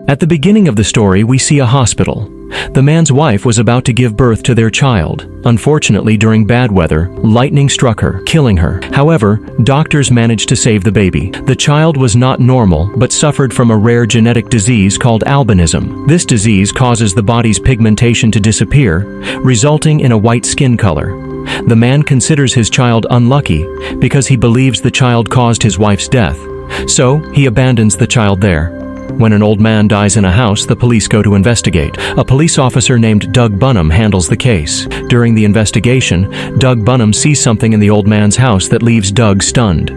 At the beginning of the story, we see a hospital. The man's wife was about to give birth to their child. Unfortunately, during bad weather, lightning struck her, killing her. However, doctors managed to save the baby. The child was not normal, but suffered from a rare genetic disease called albinism. This disease causes the body's pigmentation to disappear, resulting in a white skin color. The man considers his child unlucky because he believes the child caused his wife's death. So, he abandons the child there. When an old man dies in a house, the police go to investigate. A police officer named Doug Bunham handles the case. During the investigation, Doug Bunham sees something in the old man's house that leaves Doug stunned.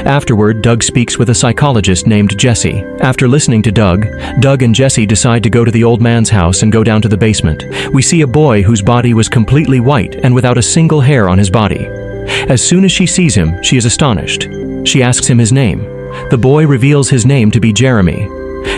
Afterward, Doug speaks with a psychologist named Jesse. After listening to Doug and Jesse decide to go to the old man's house and go down to the basement. We see a boy whose body was completely white and without a single hair on his body. As soon as she sees him, she is astonished. She asks him his name. The boy reveals his name to be Jeremy.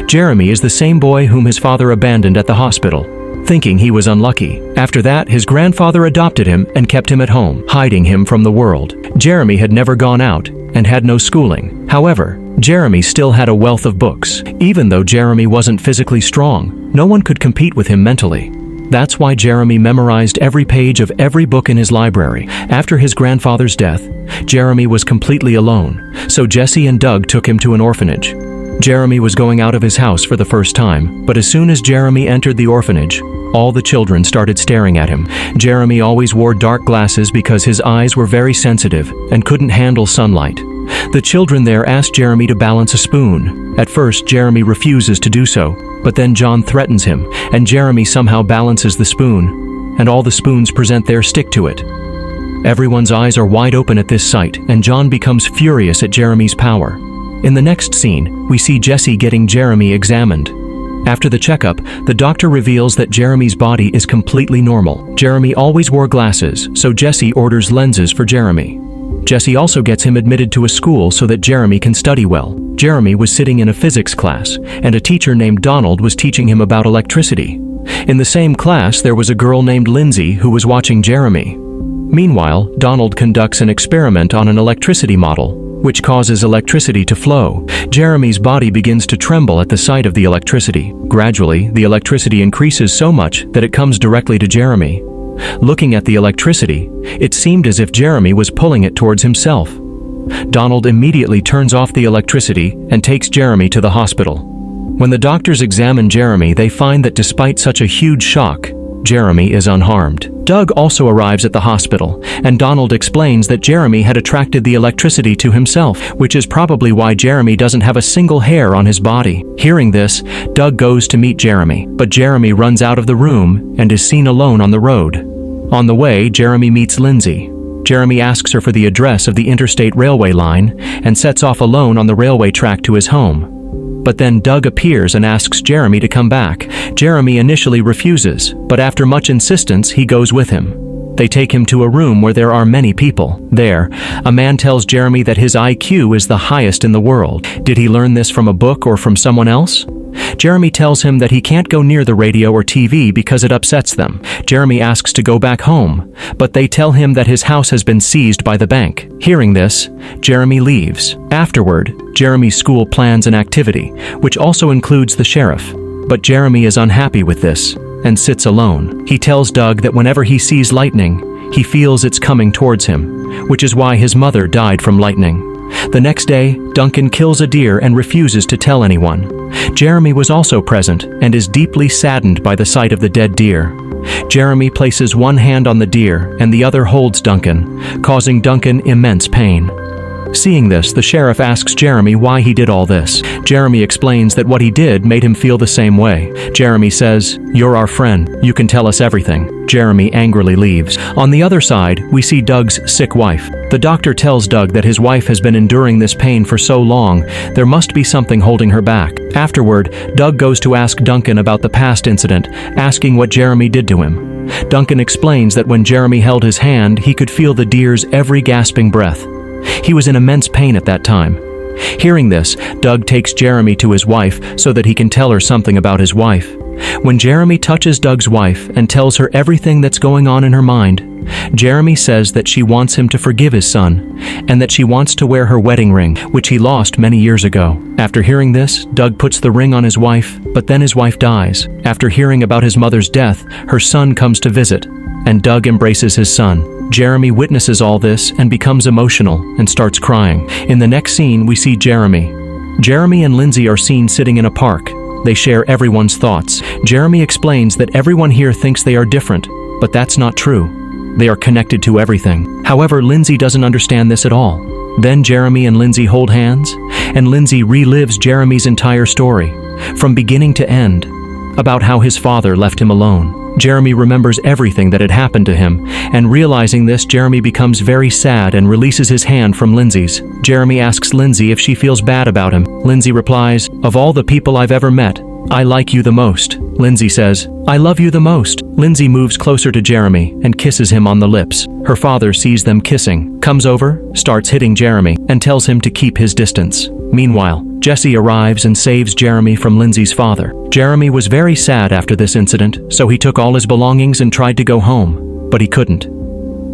Jeremy is the same boy whom his father abandoned at the hospital, thinking he was unlucky. After that, his grandfather adopted him and kept him at home, hiding him from the world. Jeremy had never gone out and had no schooling. However, Jeremy still had a wealth of books. Even though Jeremy wasn't physically strong, no one could compete with him mentally. That's why Jeremy memorized every page of every book in his library. After his grandfather's death, Jeremy was completely alone, so Jesse and Doug took him to an orphanage. Jeremy was going out of his house for the first time, but as soon as Jeremy entered the orphanage, all the children started staring at him. Jeremy always wore dark glasses because his eyes were very sensitive and couldn't handle sunlight. The children there asked Jeremy to balance a spoon. At first, Jeremy refuses to do so, but then John threatens him, and Jeremy somehow balances the spoon, and all the spoons present their stick to it. Everyone's eyes are wide open at this sight, and John becomes furious at Jeremy's power. In the next scene, we see Jesse getting Jeremy examined. After the checkup, the doctor reveals that Jeremy's body is completely normal. Jeremy always wore glasses, so Jesse orders lenses for Jeremy. Jesse also gets him admitted to a school so that Jeremy can study well. Jeremy was sitting in a physics class, and a teacher named Donald was teaching him about electricity. In the same class, there was a girl named Lindsay who was watching Jeremy. Meanwhile, Donald conducts an experiment on an electricity model, which causes electricity to flow. Jeremy's body begins to tremble at the sight of the electricity. Gradually, the electricity increases so much that it comes directly to Jeremy. Looking at the electricity, it seemed as if Jeremy was pulling it towards himself. Donald immediately turns off the electricity and takes Jeremy to the hospital. When the doctors examine Jeremy, they find that despite such a huge shock, Jeremy is unharmed. Doug also arrives at the hospital, and Donald explains that Jeremy had attracted the electricity to himself, which is probably why Jeremy doesn't have a single hair on his body. Hearing this, Doug goes to meet Jeremy, but Jeremy runs out of the room and is seen alone on the road. On the way, Jeremy meets Lindsay. Jeremy asks her for the address of the interstate railway line and sets off alone on the railway track to his home. But then Doug appears and asks Jeremy to come back. Jeremy initially refuses, but after much insistence, he goes with him. They take him to a room where there are many people. There, a man tells Jeremy that his IQ is the highest in the world. Did he learn this from a book or from someone else? Jeremy tells him that he can't go near the radio or TV because it upsets them. Jeremy asks to go back home, but they tell him that his house has been seized by the bank. Hearing this, Jeremy leaves. Afterward, Jeremy's school plans an activity, which also includes the sheriff. But Jeremy is unhappy with this and sits alone. He tells Doug that whenever he sees lightning, he feels it's coming towards him, which is why his mother died from lightning. The next day, Duncan kills a deer and refuses to tell anyone. Jeremy was also present and is deeply saddened by the sight of the dead deer. Jeremy places one hand on the deer and the other holds Duncan, causing Duncan immense pain. Seeing this, the sheriff asks Jeremy why he did all this. Jeremy explains that what he did made him feel the same way. Jeremy says, "You're our friend. You can tell us everything." Jeremy angrily leaves. On the other side, we see Doug's sick wife. The doctor tells Doug that his wife has been enduring this pain for so long, there must be something holding her back. Afterward, Doug goes to ask Duncan about the past incident, asking what Jeremy did to him. Duncan explains that when Jeremy held his hand, he could feel the deer's every gasping breath. He was in immense pain at that time. Hearing this, Doug takes Jeremy to his wife so that he can tell her something about his wife. When Jeremy touches Doug's wife and tells her everything that's going on in her mind, Jeremy says that she wants him to forgive his son and that she wants to wear her wedding ring, which he lost many years ago. After hearing this, Doug puts the ring on his wife, but then his wife dies. After hearing about his mother's death, her son comes to visit, and Doug embraces his son. Jeremy witnesses all this and becomes emotional and starts crying. In the next scene, we see Jeremy. Jeremy and Lindsay are seen sitting in a park. They share everyone's thoughts. Jeremy explains that everyone here thinks they are different, but that's not true. They are connected to everything. However, Lindsay doesn't understand this at all. Then Jeremy and Lindsay hold hands, and Lindsay relives Jeremy's entire story, from beginning to end, about how his father left him alone. Jeremy remembers everything that had happened to him, and realizing this, Jeremy becomes very sad and releases his hand from Lindsay's. Jeremy asks Lindsay if she feels bad about him. Lindsay replies, "Of all the people I've ever met, I like you the most." Lindsay says, "I love you the most." Lindsay moves closer to Jeremy and kisses him on the lips. Her father sees them kissing, comes over, starts hitting Jeremy, and tells him to keep his distance. Meanwhile, Jesse arrives and saves Jeremy from Lindsay's father. Jeremy was very sad after this incident, so he took all his belongings and tried to go home, but he couldn't.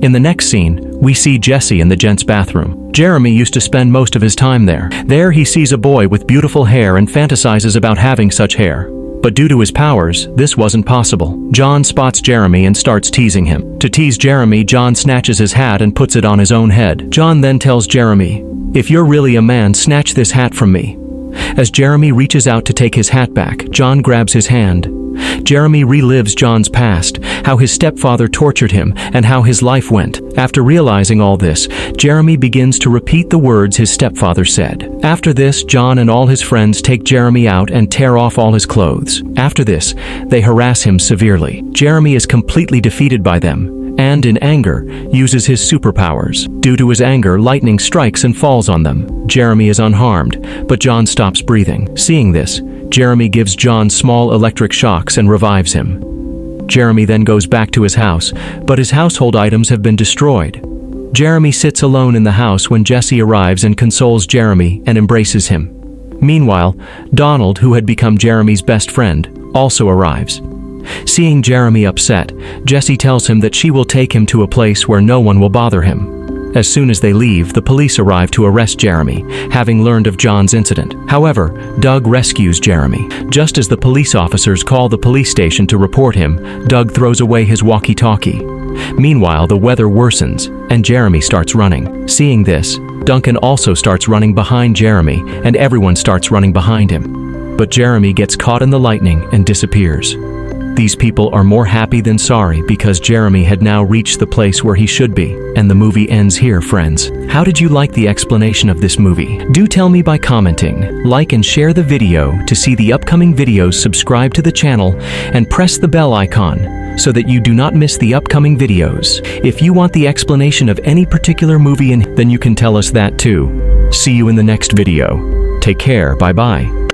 In the next scene, we see Jesse in the gents' bathroom. Jeremy used to spend most of his time there. There he sees a boy with beautiful hair and fantasizes about having such hair. But due to his powers, this wasn't possible. John spots Jeremy and starts teasing him. To tease Jeremy, John snatches his hat and puts it on his own head. John then tells Jeremy, "If you're really a man, snatch this hat from me." As Jeremy reaches out to take his hat back, John grabs his hand. Jeremy relives John's past, how his stepfather tortured him, and how his life went. After realizing all this, Jeremy begins to repeat the words his stepfather said. After this, John and all his friends take Jeremy out and tear off all his clothes. After this, they harass him severely. Jeremy is completely defeated by them, and in anger, uses his superpowers. Due to his anger, lightning strikes and falls on them. Jeremy is unharmed, but John stops breathing. Seeing this, Jeremy gives John small electric shocks and revives him. Jeremy then goes back to his house, but his household items have been destroyed. Jeremy sits alone in the house when Jesse arrives and consoles Jeremy and embraces him. Meanwhile, Donald, who had become Jeremy's best friend, also arrives. Seeing Jeremy upset, Jesse tells him that she will take him to a place where no one will bother him. As soon as they leave, the police arrive to arrest Jeremy, having learned of John's incident. However, Doug rescues Jeremy. Just as the police officers call the police station to report him, Doug throws away his walkie-talkie. Meanwhile, the weather worsens, and Jeremy starts running. Seeing this, Duncan also starts running behind Jeremy, and everyone starts running behind him. But Jeremy gets caught in the lightning and disappears. These people are more happy than sorry because Jeremy had now reached the place where he should be. And the movie ends here, friends. How did you like the explanation of this movie? Do tell me by commenting. Like and share the video to see the upcoming videos, subscribe to the channel, and press the bell icon so that you do not miss the upcoming videos. If you want the explanation of any particular movie, then you can tell us that too. See you in the next video. Take care, bye-bye.